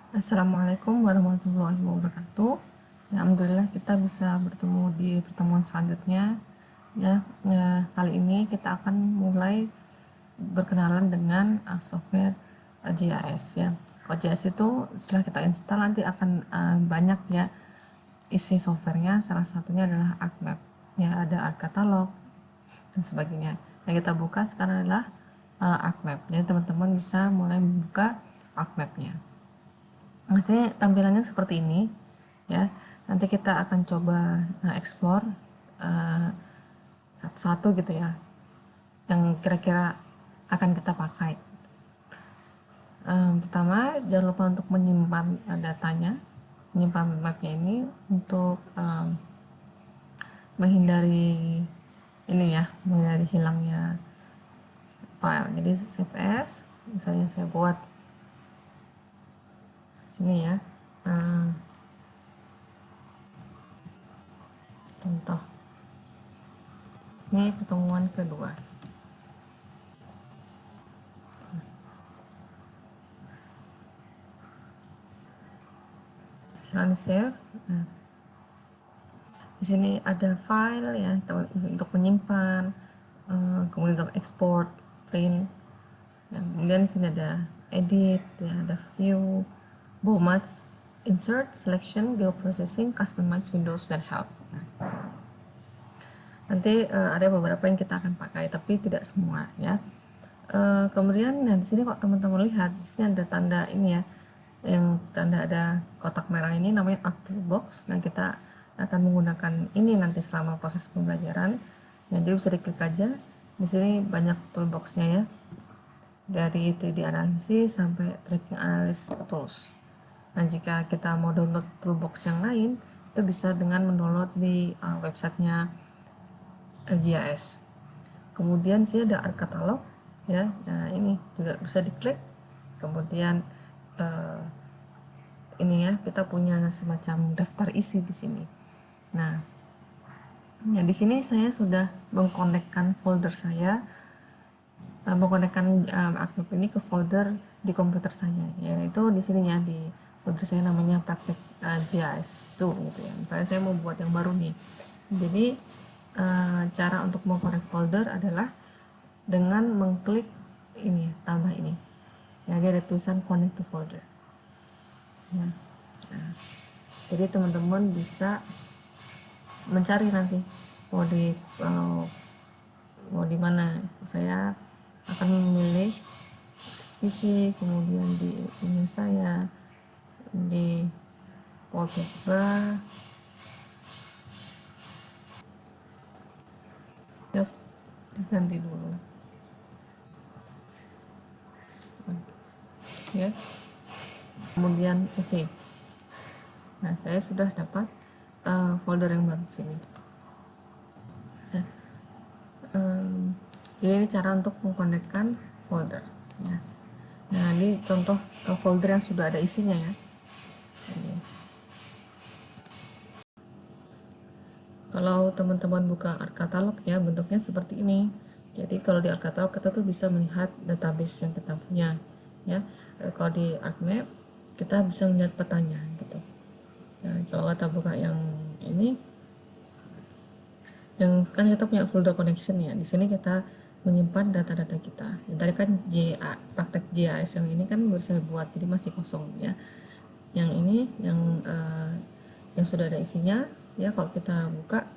Assalamualaikum warahmatullahi wabarakatuh. Ya, alhamdulillah kita bisa bertemu di pertemuan selanjutnya. Kali ini kita akan mulai berkenalan dengan software GIS ya. Kalau GIS itu setelah kita install nanti akan banyak ya isi softwarenya. Salah satunya adalah ArcMap. Ya, ada ArcCatalog dan sebagainya. Yang kita buka sekarang adalah ArcMap. Jadi teman-teman bisa mulai membuka ArcMap-nya. Maksudnya tampilannya seperti ini ya. Nanti kita akan coba explore satu-satu gitu ya, yang kira-kira akan kita pakai. Pertama, jangan lupa untuk menyimpan datanya, menyimpan mapnya ini untuk menghindari ini ya, menghindari hilangnya file. Jadi save as, misalnya saya buat sini ya, contoh ini pertemuan kedua. Setelah di save, di sini ada file ya untuk menyimpan, kemudian untuk export, print. Ya, kemudian di sini ada edit, ya, ada view, format, insert, selection, geoprocessing, customize, windows, dan help. Nanti ada beberapa yang kita akan pakai, tapi tidak semua ya. Kemudian di sini kok teman-teman lihat di sini ada tanda ini ya, yang tanda ada kotak merah ini namanya Arc Toolbox. Nah, kita akan menggunakan ini nanti selama proses pembelajaran. Ya, jadi bisa diklik aja. Di sini banyak toolboxnya ya, dari 3D analisis sampai tracking analysis tools. Nah, jika kita mau download toolbox yang lain, itu bisa dengan mendownload di websitenya GIS. Kemudian sih ada ArcCatalog ya. Nah, ini juga bisa diklik. Kemudian ini ya, kita punya semacam daftar isi di sini. Nah, ya di sini saya sudah mengkonekkan folder saya, mengkonekkan ArcMap ini ke folder di komputer saya. Yaitu di sini ya, di folder saya namanya praktek GIS tuh gitu ya. Misalnya saya mau buat yang baru nih. Jadi cara untuk mengkorek folder adalah dengan mengklik ini, tambah ini. Ya, dia ada tulisan connect to folder. Ya. Nah, jadi teman-teman bisa mencari nanti mau di mana. Saya akan memilih spesi, kemudian di ini saya di Poltekba, just diganti dulu ya. Kemudian oke. Nah, saya sudah dapat folder yang baru sini. Jadi ini cara untuk mengkonekkan folder ya. Nah, ini contoh folder yang sudah ada isinya ya. Kalau teman-teman buka ArcCatalog ya, bentuknya seperti ini. Jadi kalau di ArcCatalog kita tuh bisa melihat database yang kita punya ya. Kalau di ArcMap kita bisa melihat petanya gitu. Nah, kalau kita buka yang ini, yang kan kita punya folder connection ya. Di sini kita menyimpan data-data kita. Yang tadi kan praktek GIS yang ini kan baru saya buat, jadi masih kosong ya. Yang ini yang sudah ada isinya ya. Kalau kita buka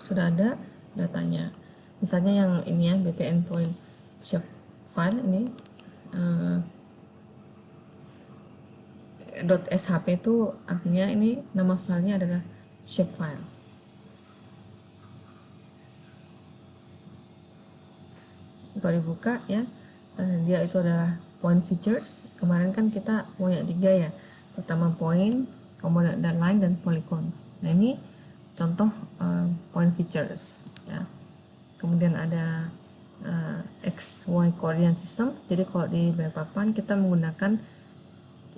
sudah ada datanya. Misalnya yang ini ya, BP endpoint shape file ini .shp itu artinya ini nama filenya adalah shape file. Kalau dibuka ya, dia itu adalah point features. Kemarin kan kita punya 3 ya, pertama point, kemudian ada line dan polygon. Nah, ini contoh point features ya. Kemudian ada XY coordinate system. Jadi kalau di Balikpapan kita menggunakan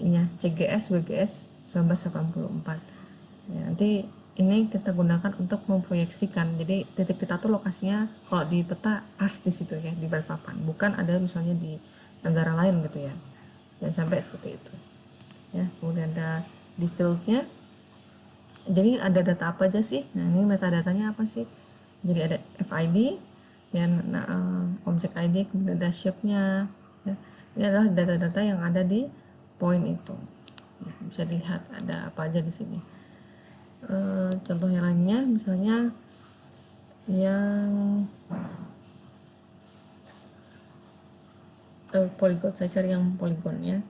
ini ya, CGS WGS 1984 ya. Nanti ini kita gunakan untuk memproyeksikan, jadi titik kita tuh lokasinya kalau di peta pas di situ ya, di Balikpapan, bukan ada misalnya di negara lain gitu ya. Jangan sampai seperti itu. ya. Kemudian ada di fieldnya, jadi ada data apa aja sih. Nah, ini metadatanya apa sih, jadi ada FID ya, nah, object ID, kemudian ada shape-nya ya. Ini adalah data-data yang ada di point itu ya, bisa dilihat ada apa aja di sini. Contoh yang lainnya misalnya yang polygon, saya cari yang polygon ya.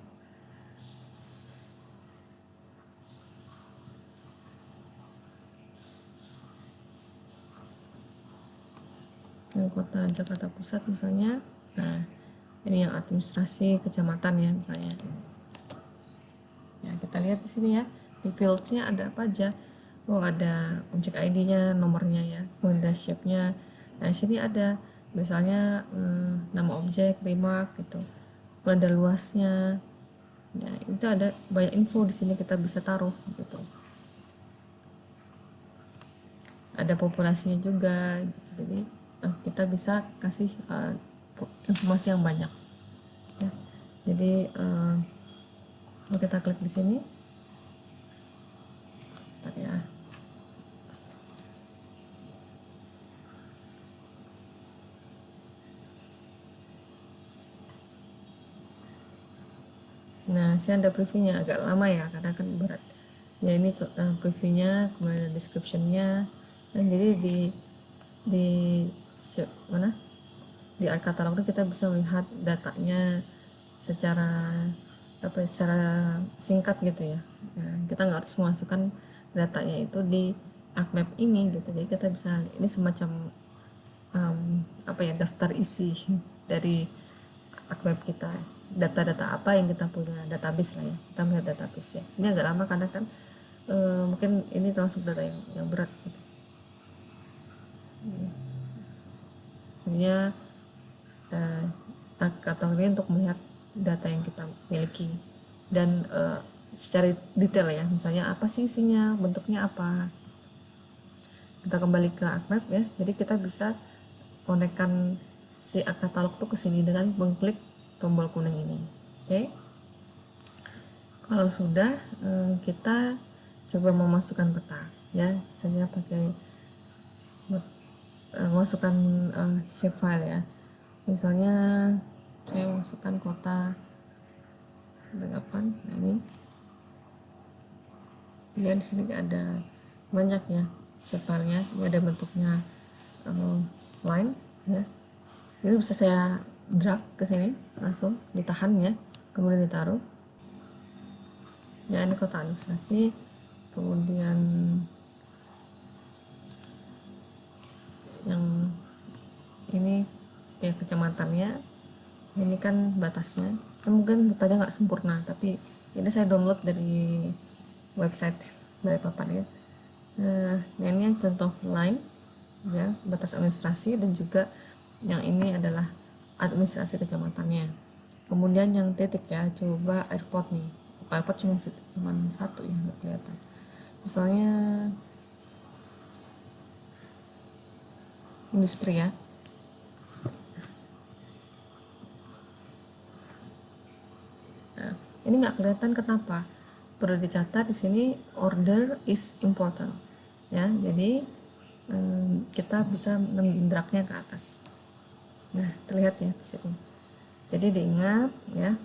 Yang kota Jakarta Pusat misalnya. Nah, ini yang administrasi kecamatan ya misalnya. Ya, kita lihat di sini ya, di fields-nya ada apa aja. Oh, ada object ID-nya, nomornya ya, kemudian shape-nya. Nah, di sini ada misalnya nama objek, remark gitu. Kemudian ada luasnya. Ya, itu ada banyak info di sini kita bisa taruh gitu. Ada populasinya juga gitu. Jadi kita bisa kasih informasi yang banyak ya. Jadi kita klik di sini. Bentar ya. Nah, saya ada previewnya, agak lama ya karena kan berat ya. Ini previewnya, kemudian descriptionnya. Dan jadi di mana di art catalog itu kita bisa melihat datanya secara apa ya, secara singkat gitu ya. Nah, kita nggak harus memasukkan datanya itu di ArcMap ini gitu. Jadi kita bisa, ini semacam apa ya, daftar isi dari ArcMap kita, data-data apa yang kita punya, database lah ya, kita melihat database ya. Ini agak lama karena kan mungkin ini termasuk data yang berat gitu. Sebenarnya kategori untuk melihat data yang kita miliki dan secara detail ya, misalnya apa sih isinya, bentuknya apa. Kita kembali ke ArcMap ya, jadi kita bisa konekkan si katalog tuh ke sini dengan mengklik tombol kuning ini. Oke. Kalau sudah, kita coba memasukkan peta ya. Saya pakai masukkan shape file ya. Misalnya saya masukkan kota Balikpapan. Nah, ini ya, di sini ada banyak ya shape filenya. Ini ada bentuknya line ya. Ini bisa saya drag ke sini, langsung ditahan ya, kemudian ditaruh ya. Ini kota administrasi, kemudian yang ini ya kecamatannya, ini kan batasnya. Mungkin betanya nggak sempurna, tapi ini saya download dari website Balikpapan ya. Nah, ini yang contoh line ya, batas administrasi, dan juga yang ini adalah administrasi kecamatannya. Kemudian yang titik ya, coba airport nih. Airport cuma satu ya, nggak kelihatan. Misalnya industri ya. Nah, ini nggak kelihatan, kenapa? Perlu dicatat di sini, order is important ya. Jadi kita bisa mendragnya ke atas. Nah, terlihat ya di sini. Jadi diingat ya,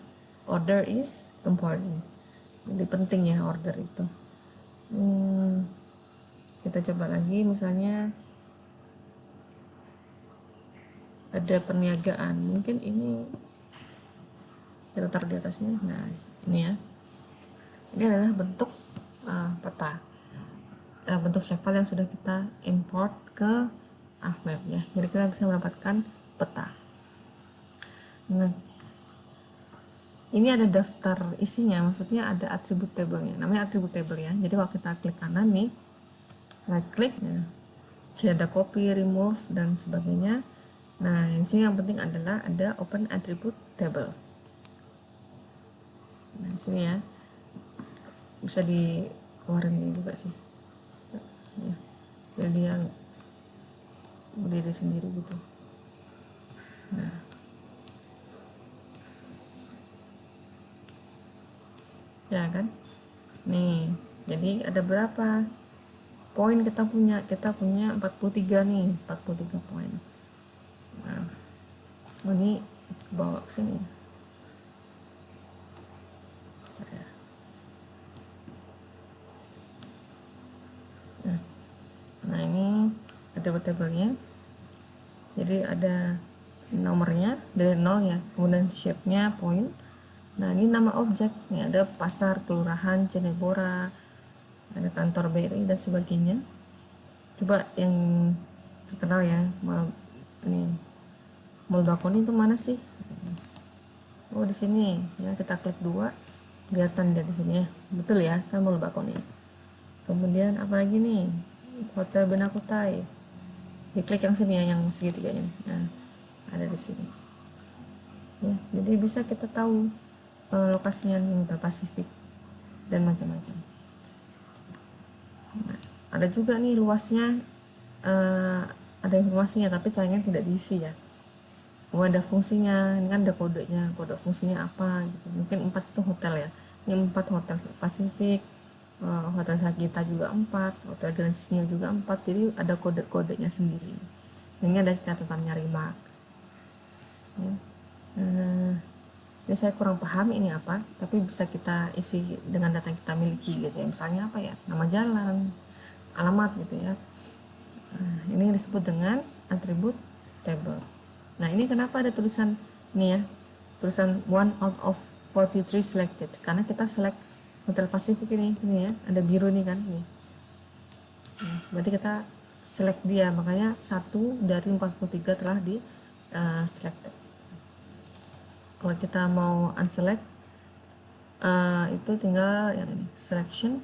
order is important. Jadi penting ya order itu. Kita coba lagi, misalnya ada perniagaan, mungkin ini kita taruh di atasnya. Nah, ini ya, ini adalah bentuk peta, bentuk shapefile yang sudah kita import ke ArcMap ya. Jadi kita bisa mendapatkan peta. Nah, ini ada daftar isinya, maksudnya ada atribut table-nya, namanya atribut table ya. Jadi kalau kita klik kanan nih, right click ya, jadi ada copy, remove, dan sebagainya. Nah, di sini yang penting adalah ada open attribute table. Nah, di sini ya, bisa dikeluarin ini juga sih ya, jadi yang berdiri sendiri gitu. Nah, ya kan. Nih, jadi ada berapa poin kita punya? Kita punya 43 nih, 43 poin. Nah, ini bawa ke sini. Nah, ini table-tablenya. Jadi ada nomornya dari 0 ya, kemudian shape-nya poin. Nah, ini nama objek. Nih ada pasar, kelurahan, Cenebora, ada kantor BRI dan sebagainya. Coba yang terkenal ya, ini Mall Bakoni itu mana sih? Oh, di sini ya, kita klik 2, kelihatan dia di sini ya. Betul ya, kan Mall Bakoni. Kemudian apa lagi nih? Hotel Benakutai. Diklik yang sini ya, yang segitiganya. Nah, ada di sini. Ya, jadi bisa kita tahu lokasinya yang Pasifik dan macam-macam. Nah, ada juga nih luasnya, ada informasinya tapi sayangnya tidak diisi ya. Ada fungsinya, ini kan ada kodenya, kode fungsinya apa gitu. Mungkin 4 itu hotel ya, ini 4 hotel Pasifik, hotel Sagita juga 4, hotel Grand Signal juga 4, jadi ada kode-kodenya sendiri. Ini ada catatannya remark ya. Ini saya kurang paham ini apa, tapi bisa kita isi dengan data yang kita miliki gitu ya. Misalnya apa ya, nama jalan, alamat gitu ya. Ini disebut dengan atribut table. Nah, ini kenapa ada tulisan ini ya, tulisan 1 out of 43 selected, karena kita select Hotel Pasifik ini ya, ada biru ini kan nih. Nah, berarti kita select dia, makanya 1 dari 43 telah di selected. Kalau kita mau unselect, itu tinggal yang ini, selection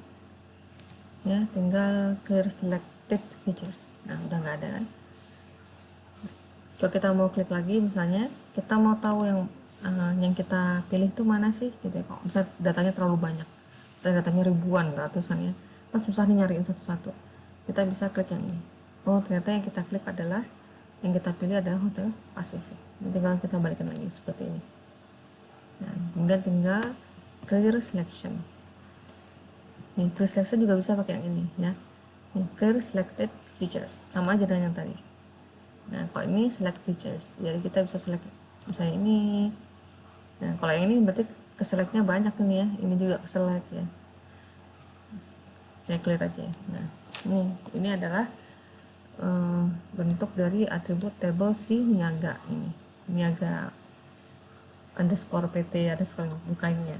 ya, tinggal clear selected features. Nah, udah nggak ada kan. Kalau kita mau klik lagi, misalnya kita mau tahu yang kita pilih itu mana sih gitu ya. Kalau misalnya datanya terlalu banyak, misalnya datanya ribuan, ratusan ya, kan susah nih nyariin satu-satu. Kita bisa klik yang ini. Oh, ternyata yang kita klik adalah, yang kita pilih adalah Hotel Pasifik. Ini tinggal kita balikan lagi seperti ini. Nah, kemudian tinggal clear selection. Nih, clear selection juga bisa pakai yang ini ya. Nih, clear selected features, sama aja dengan yang tadi. Nah, kalau ini select features, jadi kita bisa select misalnya ini. Nah, kalau yang ini berarti keselectnya banyak ini ya, ini juga keselect ya. Saya clear aja ya. Nah, ini adalah bentuk dari atribut table si niaga ini, niaga underscore pt underscore bukannya.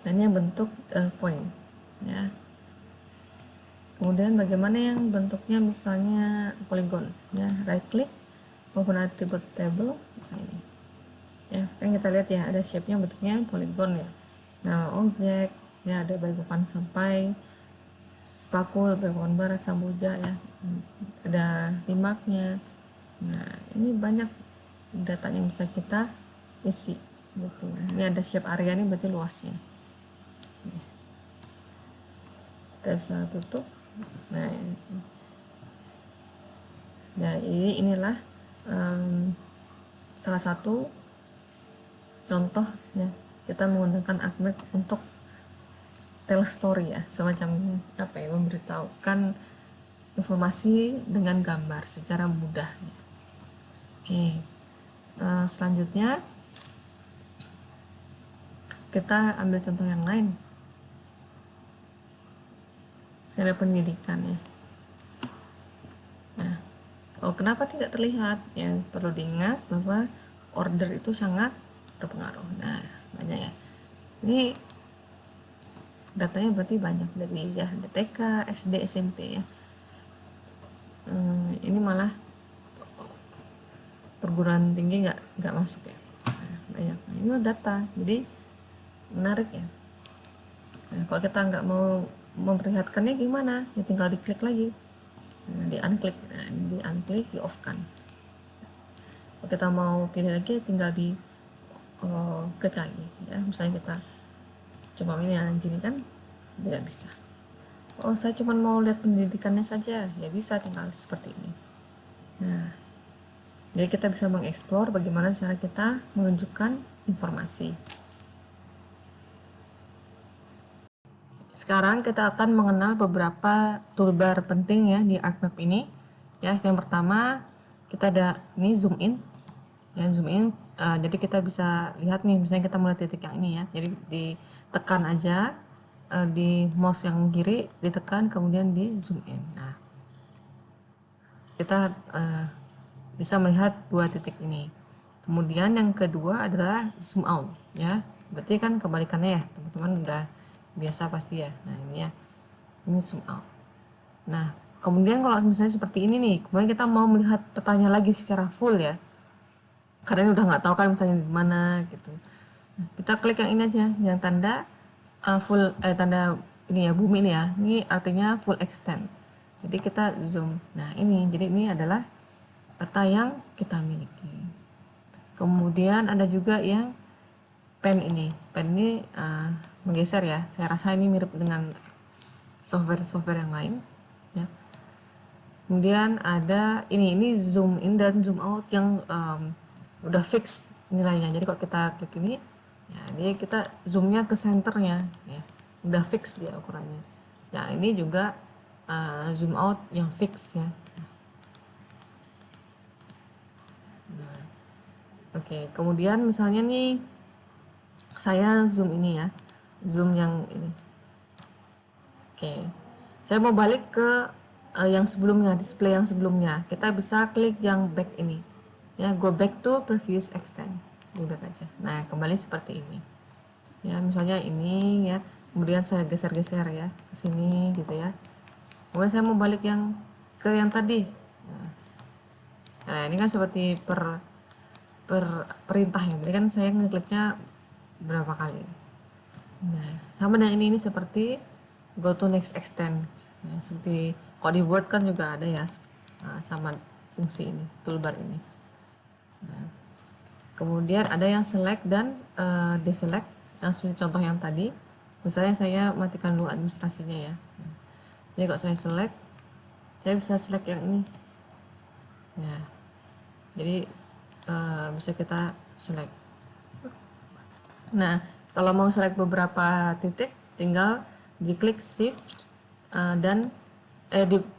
Nah, ini yang bentuk point ya. Kemudian bagaimana yang bentuknya misalnya polygon ya, right click open attribute table. Nah, ini ya, kan kita lihat ya, ada shape-nya bentuknya polygon ya. Nah, objek ya, ada Balikpapan sampai Sepaku, Balikpapan Barat, Samboja ya, ada remarknya. Nah, ini banyak data yang bisa kita isi gitu. Ini ada shape area, ini berarti luasnya. Kita bisa tutup. Nah, ya, inilah salah satu contoh ya, kita menggunakan Acmap untuk tell story ya, semacam apa ya, memberitahukan informasi dengan gambar secara mudah. Oke, selanjutnya kita ambil contoh yang lain. Ada pendidikan ya. Nah, kenapa tidak terlihat? Ya, perlu diingat bahwa order itu sangat berpengaruh. Nah, banyak ya. Ini datanya berarti banyak dari ya, TK, SD, SMP ya. Ini malah perguruan tinggi nggak masuk ya. Nah, banyak. Nah, ini data, jadi menarik ya. Nah, kalau kita nggak mau memperlihatkannya gimana? Ya tinggal diklik lagi. Nah, di unclick. Nah, ini di unclick, di off kan. Kalau kita mau pilih lagi, tinggal di klik lagi ya. Misalnya kita coba ini yang gini kan, tidak bisa. Oh, saya cuma mau lihat pendidikannya saja, ya bisa, tinggal seperti ini. Nah, jadi kita bisa mengeksplor bagaimana cara kita menunjukkan informasi. Sekarang kita akan mengenal beberapa toolbar penting ya di ArcMap ini. Ya, yang pertama kita ada ini zoom in. Ya, zoom in. Jadi kita bisa lihat nih, misalnya kita mulai titik yang ini ya. Jadi ditekan aja di mouse yang kiri, ditekan kemudian di zoom in. Nah, kita bisa melihat dua titik ini. Kemudian yang kedua adalah zoom out ya. Berarti kan kebalikannya ya, teman-teman udah biasa pasti ya. Nah, ini ya. Ini zoom out. Nah, kemudian kalau misalnya seperti ini nih, kemudian kita mau melihat petanya lagi secara full ya. Karena ini udah nggak tahu kan misalnya di mana gitu. Nah, kita klik yang ini aja, yang tanda full tanda ini ya, bumi ini ya. Ini artinya full extent. Jadi kita zoom. Nah, ini jadi ini adalah peta yang kita miliki. Kemudian ada juga yang pen ini. Pen ini menggeser ya. Saya rasa ini mirip dengan software yang lain ya. Kemudian ada ini zoom in dan zoom out yang udah fix nilainya. Jadi kalau kita klik ini ya, dia kita zoomnya ke senternya ya, udah fix dia ukurannya ya. Ini juga zoom out yang fix ya. Nah, oke, kemudian misalnya nih saya zoom ini ya, zoom yang ini. Oke, saya mau balik ke yang sebelumnya, display yang sebelumnya. Kita bisa klik yang back ini ya, go back to previous extent, go back aja. Nah, kembali seperti ini ya, misalnya ini ya, kemudian saya geser-geser ya ke sini gitu ya. Kemudian saya mau balik yang ke yang tadi. Nah, ini kan seperti perintah ya. Jadi kan saya ngekliknya berapa kali. Nah, sama dengan ini seperti go to next extend ya, seperti kalau di Word kan juga ada ya, sama fungsi ini, toolbar ini. Nah, kemudian ada yang select dan deselect, yang seperti contoh yang tadi. Misalnya saya matikan dulu administrasinya ya. Jadi kalau saya select, saya bisa select yang ini ya. Jadi bisa kita select. Nah, kalau mau select beberapa titik, tinggal diklik shift dan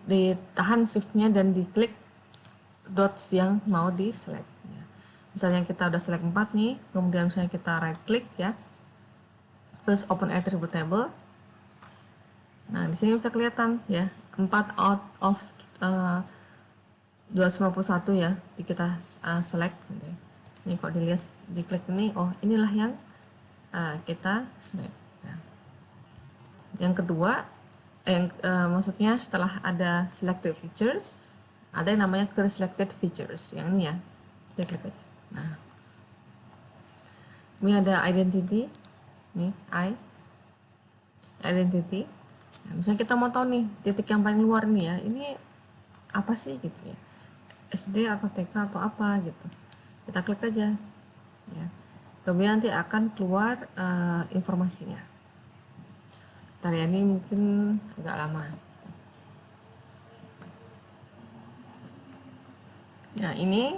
ditahan shiftnya dan diklik dots yang mau di select. Misalnya kita udah select 4 nih, kemudian misalnya kita right click ya, terus open attribute table. Nah, di sini bisa kelihatan ya, 4 out of 251 ya, kita select gitu ya. Ini kalau dilihat diklik ini, oh inilah yang kita select. Nah, yang kedua, maksudnya setelah ada selected features, ada yang namanya clear selected features, yang ini ya, kita klik aja. Nah, ini ada identity, nih identity. Nah, misalnya kita mau tahu nih titik yang paling luar nih ya, ini apa sih gitu ya, SD atau TK atau apa gitu, kita klik aja ya. Kemudian nanti akan keluar informasinya. Ntar ya, ini mungkin agak lama ya. Ini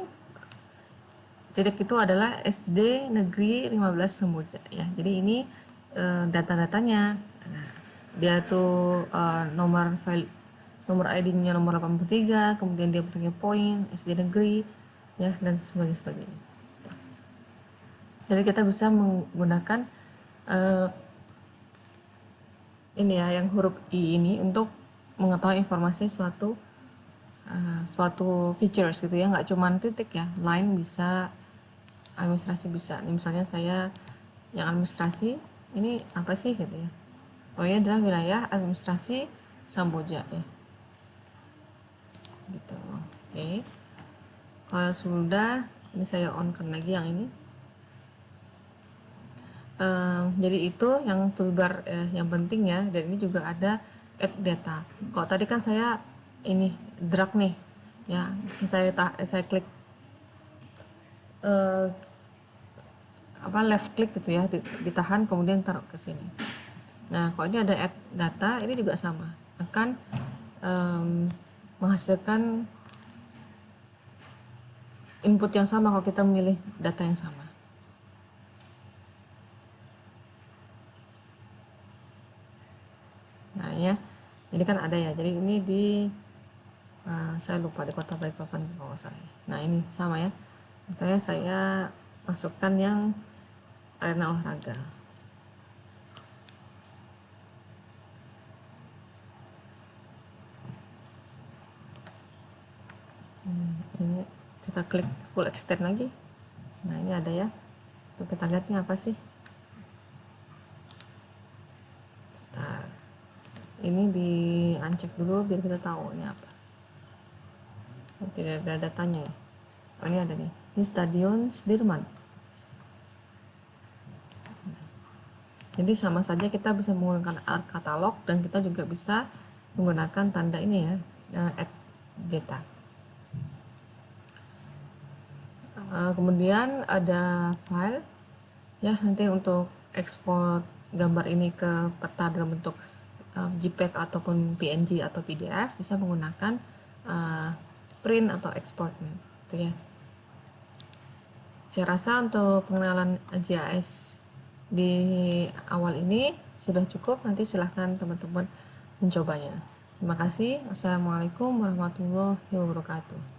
titik itu adalah SD Negeri 15 Semboja ya. Jadi ini data-datanya. Nah, dia tuh nomor file, nomor ID-nya nomor 83, kemudian dia bentuknya poin, SD negeri ya, dan sebagainya. Jadi kita bisa menggunakan ini ya, yang huruf I ini untuk mengetahui informasi suatu features gitu ya, nggak cuman titik ya, line bisa, administrasi bisa. Ini misalnya saya yang administrasi ini apa sih gitu ya, oh ini adalah wilayah administrasi Samboja ya gitu. Oke, kalau sudah, ini saya on kan lagi yang ini. Jadi itu yang toolbar yang penting ya, dan ini juga ada add data. Kalau tadi kan saya ini drag nih ya, saya klik left click gitu ya, ditahan kemudian taruh ke sini. Nah, kalau ini ada add data, ini juga sama, akan menghasilkan input yang sama kalau kita memilih data yang sama. Jadi kan ada ya, jadi ini di saya lupa di Kota Balikpapan kalau saya. Nah ini sama ya, saya masukkan yang arena olahraga. Ini kita klik full extend lagi. Nah ini ada ya, tuh kita lihat nih apa sih. Nah, ini di uncheck dulu biar kita tahu ini apa. Tidak ada datanya ya. Oh, ini ada nih, ini Stadion Sudirman. Jadi sama saja kita bisa menggunakan art katalog dan kita juga bisa menggunakan tanda ini ya, add data. Kemudian ada file ya, nanti untuk ekspor gambar ini ke peta dalam bentuk JPEG ataupun PNG atau PDF bisa menggunakan print atau export gitu ya. Saya rasa untuk pengenalan GIS di awal ini sudah cukup, nanti silahkan teman-teman mencobanya. Terima kasih. Assalamualaikum warahmatullahi wabarakatuh.